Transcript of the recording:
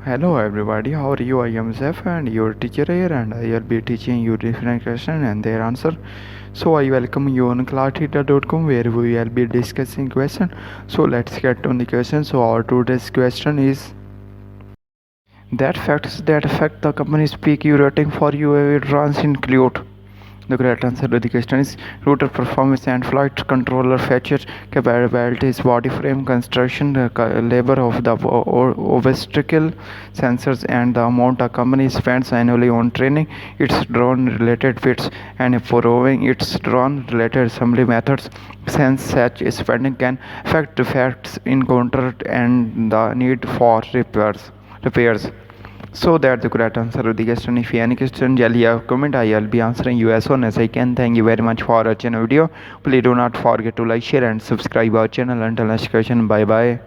Hello everybody, how are you? I am Zef and your teacher here, and I will be teaching you different questions and their answer. So I welcome you on classtheta.com where we will be discussing question. So let's get on the question. So our today's question is that factors that affect the company's peak rating for UAV drones include. The correct answer to the question is router performance and flight controller feature capabilities, body frame construction, labor of the obstacle sensors, and the amount the company spends annually on training its drone related fits and improving its drone related assembly methods. Since such spending can affect defects in contract and the need for repairs. So that's the correct answer to the question. If you have any question, just comment. I'll be answering you as soon as I can. Thank you very much for watching the video. Please do not forget to like, share, and subscribe our channel. Until next question, bye bye.